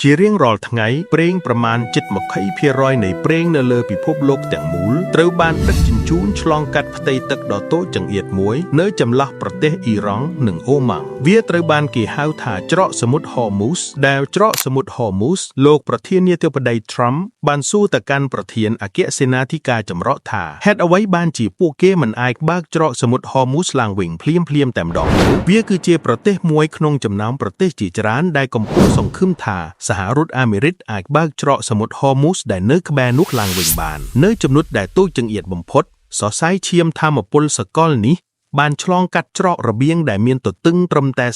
ជារៀងរាល់ថ្ងៃប្រេងប្រមាណ7-20%នៃប្រេងនៅលើពិភពលោកទាំងមូលត្រូវបានដឹកជញ្ជូនឆ្លងកាត់ផ្ទៃទឹកដ៏តូចចង្អៀតមួយនៅចន្លោះប្រទេសអ៊ីរ៉ង់និងអូម៉ង់វាត្រូវបានគេហៅថាច្រកសមុទ្រហូមូសដែលច្រកសមុទ្រហូមូសលោកប្រធានាធិបតី Trump បានសួរទៅកាន់ប្រធានអគ្គសេនាធិការចម្រុះថាហេតុអ្វីបានជាពួកគេមិនអាចបើកច្រកសមុទ្រហូមូសឡើងវិញភ្លាមៗតែម្ដងវាគឺជាប្រទេសមួយក្នុងចំណោមប្រទេសជាច្រើនដែលកំពុងសង្ឃឹមថាសហរដ្ឋអាមេរិកអាចបើកច្រកសមុទ្រហូមូសដែលនៅក្បែរនោះឡើងវិញបាននៅចំណុចដែលតូចចង្អៀតបំផុតសរសៃឈាមថាមពលសកលនេះបានឆ្លងកាត់ច្រករបៀងដែលមានទទឹងត្រឹមតែ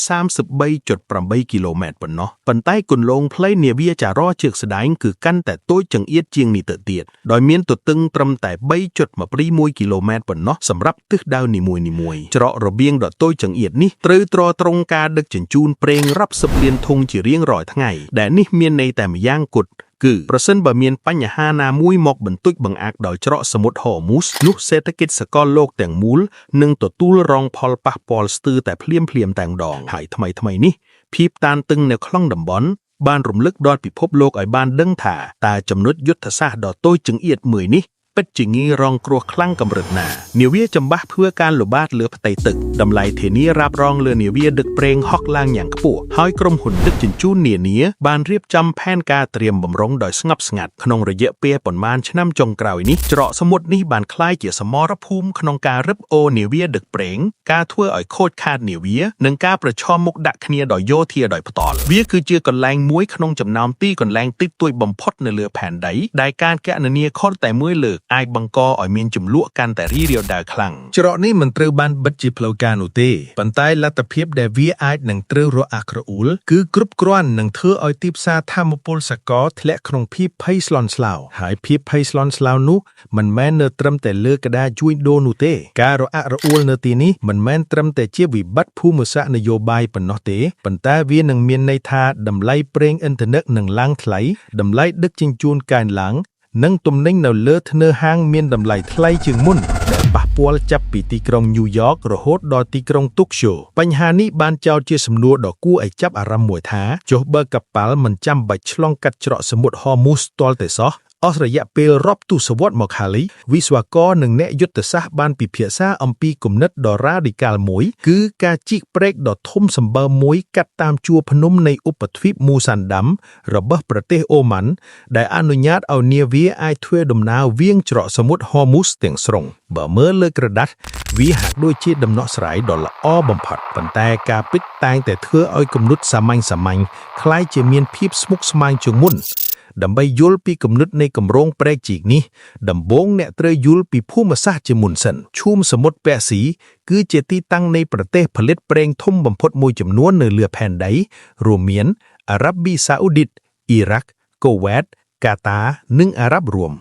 33.8 គីឡូម៉ែត្រប៉ុណ្ណោះប៉ុន្តែគន្លងផ្លូវនាវាចារជើងស្ដែងគឺកាន់តែតូចចង្អៀតជាងនេះទៅទៀតដោយមានទទឹងត្រឹមតែ 3.21 គីឡូម៉ែត្រប៉ុណ្ណោះសម្រាប់ទិសដៅនីមួយៗច្រករបៀងដ៏តូចចង្អៀតនេះត្រូវទ្រាំទ្រង់ការដឹកជញ្ជូនប្រេងរាប់សិបលានធុងជារៀងរាល់ថ្ងៃដែលនេះមានន័យតែម្យ៉ាងគត់គឺប្រសិនបើមានបញ្ហាណាមួយមកបន្ទុចបង្អាក់ដោយច្រកសមុទ្រហូមូសនោះសេដ្ឋកិច្ចសកលលោកទាំងមូលនឹងទទួលរងផលប៉ះពាល់ស្ទើរតែភ្លាមតែម្ដងហើយថ្មីនេះភាពតានតឹងនៅក្នុងតំបន់បានរំលឹកដល់ពិភពលោកឲ្យបានដឹងថាតើចំណុចយុទ្ធសាស្ត្រដ៏តូចចង្អៀតមួយនេះពិតជាងាយរងគ្រោះខ្លាំងកម្រិតណានាវាចម្បាស់ធ្វើការល្បាតលើផ្ទៃទឹកតម្លៃធានារ៉ាប់រងលើនាវាដឹកប្រេងហុកឡើងយ៉ាងខ្ពស់ហើយក្រុមហ៊ុនដឹកជញ្ជូននានាបានរៀបចំផែនការត្រៀមបម្រុងដោយស្ងប់ស្ងាត់ក្នុងរយៈពេលប៉ុន្មានឆ្នាំចុងក្រោយនេះច្រកសមុទ្រនេះបានក្លាយជាសមរភូមិក្នុងការរឹបអូរនាវាដឹកប្រេងការធ្វើឲ្យខូចខាតនាវានិងការប្រឈមមុខដាក់គ្នាដោយយោធាដោយផ្ទាល់វាគឺជាកន្លែងមួយក្នុងចំណោមទីកន្លែងតិចតួចបំផុតនៅលើផែនដីដែលការគណនាខុសតែមួយលើកអាចបង្កឲ្យមានចំនួនកាន់តែរីរាលដាលខ្លាំងច្រកនេះមិនត្រូវបានបិទជាផ្លូវការនោះទេប៉ុន្តែលទ្ធភាពដែលវាអាចនឹងត្រូវរអាក់រអួលគឺគ្រប់គ្រាន់នឹងធ្វើឲ្យទីផ្សារថាមពលសកលធ្លាក់ក្នុងភាពភ័យស្លន់ស្លោហើយភាពភ័យស្លន់ស្លោនោះមិនមែននៅត្រឹមតែលើក្តារជួញដូរនោះទេការរអាក់រអួលនៅទីនេះមិនមែនត្រឹមតែជាវិបត្តិភូមិសាស្ត្រនយោបាយប៉ុណ្ណោះទេប៉ុន្តែវានឹងមានន័យថាតម្លៃប្រេងឥន្ធនៈនឹងឡើងថ្លៃតម្លៃដឹកជញ្ជូនកើនឡើងនិងទំនិញនៅលើធ្នើហាងមានតម្លៃថ្លៃជាងមុនដែលប៉ះពាល់ចាប់ពីទីក្រុងញូវយ៉ករហូតដល់ទីក្រុងតូក្យូបញ្ហានេះបានចោទជាសំណួរដ៏គួរឲ្យចាប់អារម្មណ៍មួយថាចុះបើកប៉ាល់មិនចាំបាច់ឆ្លងកាត់ច្រកសមុទ្រហូមូសទាល់តែសោះអស់រយៈពេលរាប់ទសវត្សរ៍មកហើយវិស្វករនិងអ្នកយុទ្ធសាស្ត្របានពិភាក្សាអំពីគំនិតដ៏រ៉ាឌីកាល់មួយគឺការជីកព្រែកដ៏ធំសម្បើមមួយកាត់តាមជួរភ្នំនៃឧបទ្វីបមូសាន់ដាំរបស់ប្រទេសអូម៉ាន់ដែលអនុញ្ញាតឲ្យនាវាអាចធ្វើដំណើរវាងច្រកសមុទ្រហូមូសទាំងស្រុងបើមើលលើក្រដាស់វាហាក់ដូចជាដំណោះស្រាយដ៏ល្អបំផុតប៉ុន្តែការពិតតែងតែធ្វើឲ្យគំនិតសាមញ្ញคล้ายជាមានភាពស្មុគស្មាញជាងមុនដើម្បីយល់ពីគំនិតនៃគម្រោងព្រែកជីកនេះដំបូងអ្នកត្រូវយល់ពីភូមិសាស្ត្រជាមុនសិនឈូមសមុទ្រពាក់ស៊ីគឺជាទីតាំងនៃប្រទេសផលិតប្រេងធំបំផុតមួយចំនួននៅលើផែនដីរួមមានអារ៉ាប៊ីសាអូឌីតអ៊ីរ៉ាក់កូវ៉េតកាតានិងអារ៉ាប់រួម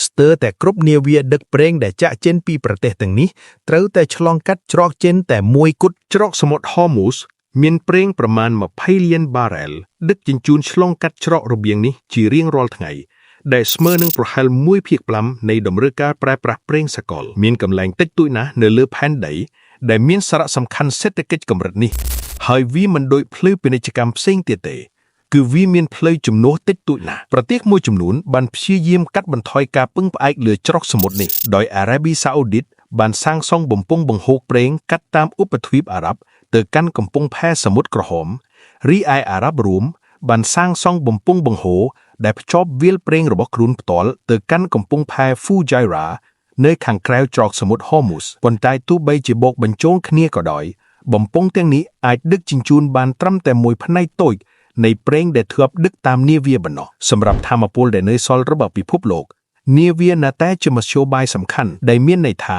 ស្ទើរតែគ្រប់នាវាដឹកប្រេងដែលចាក់ចេញពីប្រទេសទាំងនេះត្រូវតែឆ្លងកាត់ច្រកចេញតែមួយគត់ច្រកសមុទ្រហូមូសមានប្រេងប្រមាណ20លានបារ៉ែលដឹកជញ្ជូនឆ្លងកាត់ច្រករបៀងនេះជារៀងរាល់ថ្ងៃដែលស្មើនឹងប្រហែល 1/5 នៃតម្រូវការប្រើប្រាស់ប្រេងសកលមានកន្លែងតិចតួចណាស់នៅលើផែនដីដែលមានសារៈសំខាន់សេដ្ឋកិច្ចកម្រិតនេះហើយវាមិនដូចផ្លូវពាណិជ្ជកម្មផ្សេងទៀតទេគឺវាមានផ្លូវជំនួសតិចតួចណាស់ប្រទេសមួយចំនួនបានព្យាយាមកាត់បន្ថយការពឹងផ្អែកលើច្រកសមុទ្រនេះដោយអារ៉ាប៊ីសាអូឌីតបានសាងសង់បំពង់បង្ហូរប្រេងកាត់តាមឧបទ្វីបអារ៉ាប់ទៅកាន់កំពង់ផែសមុទ្រក្រហមរីឯអារ៉ាប់រួមបានសាងសង់បំពង់បង្ហូរដែលភ្ជាប់វាលប្រេងរបស់ខ្លួនផ្ទាល់ទៅកាន់កំពង់ផែ Fujairah នៅខាងក្រៅច្រកសមុទ្រហូមូសប៉ុន្តែទោះបីជាបូកបញ្ចូលគ្នាក៏ដោយបំពង់ទាំងនេះអាចដឹកជញ្ជូនបានត្រឹមតែមួយផ្នែកតូចនៃប្រេងដែលធ្លាប់ដឹកតាមនាវាប៉ុណ្ណោះសម្រាប់ថាមពលដែលនៅសល់របស់ពិភពលោកនាវានៅតែជាមធ្យោបាយសំខាន់ដែលមានន័យថា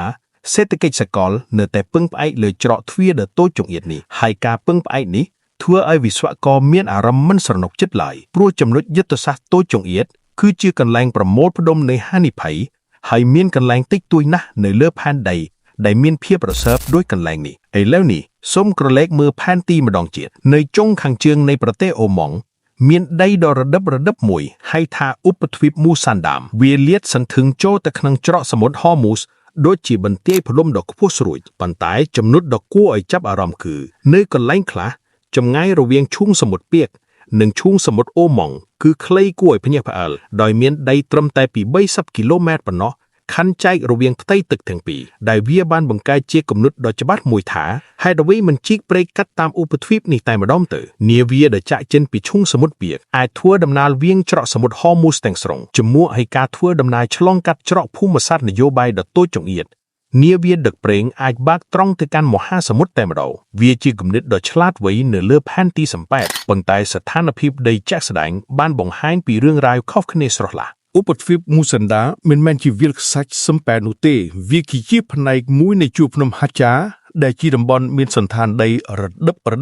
សេដ្ឋកិច្ចសកលនៅតែពឹងផ្អែកលើច្រកទ្វារដ៏តូចចង្អៀតនេះហើយការពឹងផ្អែកនេះធ្វើឲ្យវិស្វករមានអារម្មណ៍មិនស្រណុកចិត្តឡើយព្រោះចំណុចយុទ្ធសាស្ត្រតូចចង្អៀតគឺជាកន្លែងប្រមូលផ្ដុំនៃហានិភ័យហើយមានកន្លែងតិចតួចណាស់នៅលើផែនដីដែលមានភាពរសើបដូចកន្លែងនេះឥឡូវនេះសូមក្រឡេកមើលផែនទីម្ដងទៀតនៅចុងខាងជើងនៃប្រទេសអូម៉ង់មានដីដ៏រដឹបរដឹបមួយហៅថាឧបទ្វីបមូសាន់ដាមវាលាតសន្ធឹងចូលទៅក្នុងច្រកសមុទ្រហូមូសដូចជាបន្ទាយផ្លុំដ៏ខ្ពស់ស្រួចប៉ុន្តែចំណុចដ៏គួរឲ្យចាប់អារម្មណ៍គឺនៅកន្លែងខ្លះចម្ងាយរវាងឈូងសមុទ្រពាក និងឈូងសមុទ្រអូម៉ង់គឺខ្លីគួរឲ្យភ្ញាក់ផ្អើលដោយមានដីត្រឹមតែពី30គីឡូម៉ែត្រប៉ុណ្ណោះខណ្ឌចែករវាងផ្ទៃទឹកទាំងពីរដែលវាបានបង្កើតជាគំនិតដ៏ច្បាស់មួយថាហេតុអ្វីមិនជីកព្រែកកាត់តាមឧបទ្វីបនេះតែម្ដងទៅនាវាដែលចាក់ចេញពីឈូងសមុទ្រពាកអាចធ្វើដំណើរវាងច្រកសមុទ្រហ័រមូសទាំងស្រុងជាមួយឲ្យការធ្វើដំណើរឆ្លងកាត់ច្រកភូមិសាស្ត្រនយោបាយដ៏តូចចង្អៀតនាវាដឹកប្រេងអាចបើកត្រង់ទៅកាន់មហាសមុទ្រតែម្ដងវាជាគំនិតដ៏ឆ្លាតវៃនៅលើផែនទីសំប៉ែតប៉ុន្តែស្ថានភាពដីជាក់ស្ដែងបានបង្ហាញពីរឿងរ៉ាវខុសគ្នាស្រស់ឡះឧបទ្វីបមូសាន់ដាមិនមែនជាវាលខ្សាច់សំប៉ែតនោះទេវាគឺជាផ្នែកមួយនៃជួរភ្នំហាចាដែលជាតំបន់មានសន្តានដីរ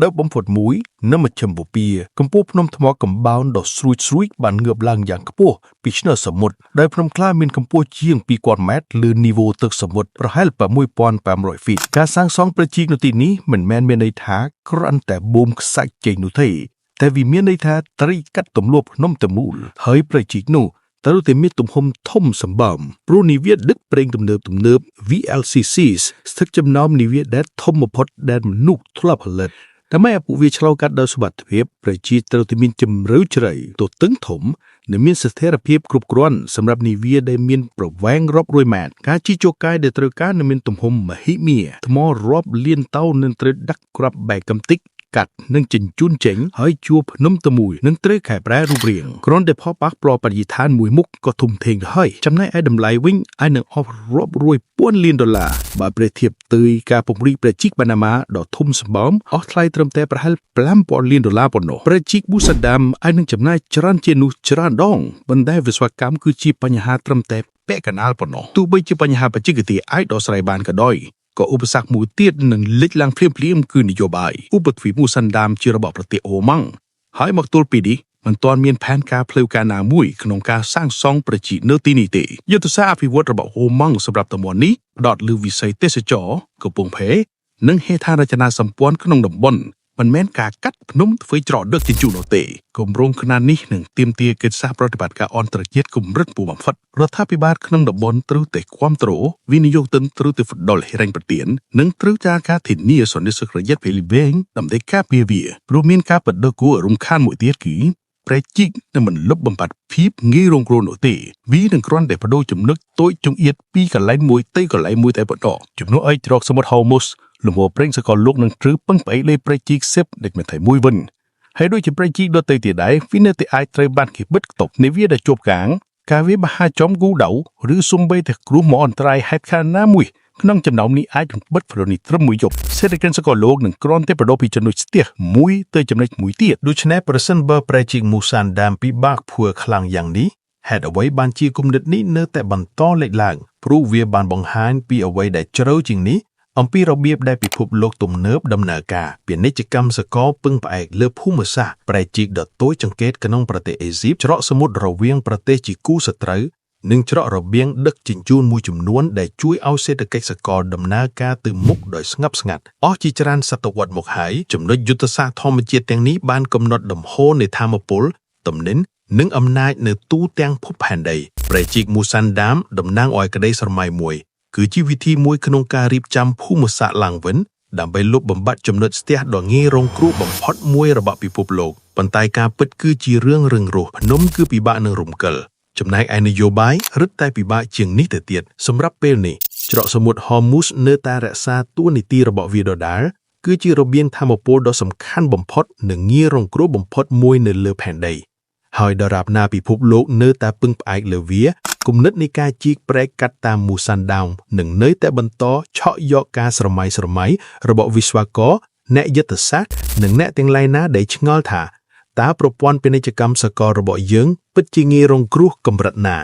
ដឹបបំផុតមួយនៅមជ្ឈិមបូព៌ាកម្ពស់ភ្នំថ្មកំបោនដ៏ស្រួចបានងើបឡើងយ៉ាងខ្ពស់ពីឆ្នេរសមុទ្រដោយភ្នំខ្លាមានកម្ពស់ជាង 2000 ម៉ែត្រលើនីវ៉ូទឹកសមុទ្រប្រហែល 6500 ហ្វីតការសាងសង់ព្រែកជីកនៅទីនេះមិនមែនមានន័យថាគ្រាន់តែបូមខ្សាច់ចេញនោះទេតែវាមានន័យថាត្រីកាត់ទម្លាប់ភ្នំទាំងមូលហើយព្រែកជីកនោះត្រូវតែមានទំហំធំសម្បើមព្រោះនាវាដឹកប្រេងទំនើប VLCCs ស្ថិតចំណោមនាវាដែលធំបំផុតដែលមនុស្សធ្លាប់ផលិតដើម្បីឲ្យពួកវាឆ្លងកាត់ដោយសុវត្ថិភាពប្រជាត្រូវតែមានជម្រៅជ្រៅទទឹងធំនិងមានស្ថិរភាពគ្រប់គ្រាន់សម្រាប់នាវាដែលមានប្រវែងរាប់រយម៉ែត្រការជិះចូលកាយដែលត្រូវការនឹងមានទំហំមហិមាថ្មរាប់លានតោននឹងត្រូវដាក់គ្រាប់បែកកំតិចកាត់និងជញ្ជូនចេញហើយជួរភ្នំតែមួយនឹងត្រូវកែប្រែរូបរាងគ្រាន់តែផលប៉ះពាល់បរិស្ថានមួយមុខក៏ធំធេងទៅហើយចំណែកឯតម្លៃវិញអាចនឹងអស់រាប់រយពាន់លានដុល្លារបើប្រៀបធៀបទៅការពង្រីកព្រែកជីកបាណាម៉ាដ៏ធំសម្បើមអស់ថ្លៃត្រឹមតែប្រហែល 5000 លានដុល្លារប៉ុណ្ណោះព្រែកជីកប៊ូសាដាមអាចនឹងចំណាយច្រើនជាងនោះច្រើនដងប៉ុន្តែវិស្វកម្មគឺជាបញ្ហាត្រឹមតែពាក់កណ្ដាលប៉ុណ្ណោះទោះបីជាបញ្ហាបច្ចេកទេសអាចដោះស្រាយបានក៏ដោយក៏ឧបសគ្គមួយទៀតនឹងលេចឡើងភ្លាមៗគឺនយោបាយឧបទ្វីបមូសាន់ដាមជារបបប្រទេសអូម៉ង់ហើយមកទល់ពេលនេះមិនទាន់មានផែនការផ្លូវការណាមួយក្នុងការសាងសង់ប្រជិនៅទីនេះទេយុទ្ធសាស្ត្រអភិវឌ្ឍរបស់អូម៉ង់សម្រាប់តំបន់នេះផ្ដោតលើវិស័យទេសចរណ៍កំពង់ផែនិងហេដ្ឋារចនាសម្ព័ន្ធក្នុងតំបន់មិនមែនការកាត់ភ្នំធ្វើច្រកដឹកជញ្ជូននោះទេគម្រោងខ្នាតនេះនឹងទាមទារកិច្ចសហប្រតិបត្តិការអន្តរជាតិកម្រិតខ្ពស់បំផុតរដ្ឋាភិបាលក្នុងតំបន់ត្រូវតែគាំទ្រវិនិយោគិនត្រូវតែផ្ដល់ហិរញ្ញប្បទាននិងត្រូវការធានាសន្តិសុខរយៈពេលវែងដើម្បីការពារវាព្រោះមានការបដិគួររំខានមួយទៀតគឺព្រែកជីកនឹងមិនលុបបំបាត់ភាពងាយរងគ្រោះនោះទេវានឹងគ្រាន់តែបដូរចំណុចតូចចង្អៀតពីកន្លែងមួយទៅកន្លែងមួយតែប៉ុណ្ណោះជំនួសឲ្យច្រកសមុទ្រហ័រមូសលំហប្រេងសកលលោកនឹងត្រូវពឹងផ្អែកលើព្រែកជីកសិបដែលមានតែមួយវិញហើយដូចជាព្រែកជីកដទៃទៀតដែរវានៅតែអាចត្រូវបានគេបិទគប់នាវាដែលជាប់កាងការវាមហាចំគូដៅឬសំបីតែគ្រោះមហន្តរាយហេតុការណ៍ណាមួយក្នុងចំណោមនេះអាចបិទប្រនីត្រឹមមួយយប់សេដ្ឋកិច្ចសកលលោកនឹងគ្រាន់តែបដូរពីចំណុចស្ទះមួយទៅចំណុចមួយទៀតដូច្នេះប្រសិនបើព្រែកជីកមូសាន់ដាមពិបាកភួរខ្លាំងយ៉ាងនេះហេតុអ្វីបានជាគំនិតនេះនៅតែបន្តលេចឡើងព្រោះវាបានបង្ហាញពីអ្វីដែលជ្រៅជាងនេះអំពីរបៀបដែលពិភពលោកទំនើបដំណើរការពាណិជ្ជកម្មសកលពឹងផ្អែកលើភូមិសាស្ត្រព្រែកជីកដ៏តូចចង្កេតក្នុងប្រទេសអេស៊ីបច្រកសមុទ្ររវាងប្រទេសជាគូសត្រូវនិងច្រករបៀងដឹកជញ្ជូនមួយចំនួនដែលជួយឲ្យសេដ្ឋកិច្ចសកលដំណើរការទៅមុខដោយស្ងប់ស្ងាត់អស់ជាច្រើនសតវត្សមកហើយចំណុចយុទ្ធសាស្ត្រធម្មជាតិទាំងនេះបានកំណត់លំហូរនៃថាមពលទំនិញនិងអំណាចនៅទូទាំងភពផែនដីព្រែកជីកមូសាន់ដាមតំណាងឲ្យក្តីស្រមៃមួយគឺជាវិធីមួយក្នុងការរៀបចំភូមិសាស្ត្រឡើងវិញដើម្បីលុបបំបាត់ចំណុចស្ទះដ៏ងាយរងគ្រោះបំផុតមួយរបស់ពិភពលោកប៉ុន្តែការពិតគឺជារឿងរឹងរូសភ្នំគឺពិបាកនឹងរំកិលចំណែកឯនយោបាយរឹតតែពិបាកជាងនេះទៅទៀតសម្រាប់ពេលនេះច្រកសមុទ្រហ័រមូសនៅតែរក្សាតួនាទីរបស់វាដដែលគឺជារបៀងថាមពលដ៏សំខាន់បំផុតនិងងាយរងគ្រោះបំផុតមួយនៅលើផែនដីហើយដរាបណាពិភពលោកនៅតែពឹងផ្អែកលើវាគំនិតនៃការជីកព្រែកកាត់តាមមូសាន់ដាមនឹងនៅតែបន្តឆក់យកការស្រមៃរបស់វិស្វករអ្នកយុទ្ធសាស្ត្រនិងអ្នកទាំងឡាយណាដែលឆ្ងល់ថាតើប្រព័ន្ធពាណិជ្ជកម្មសកលរបស់យើងពិតជាងាយរងគ្រោះកម្រិតណា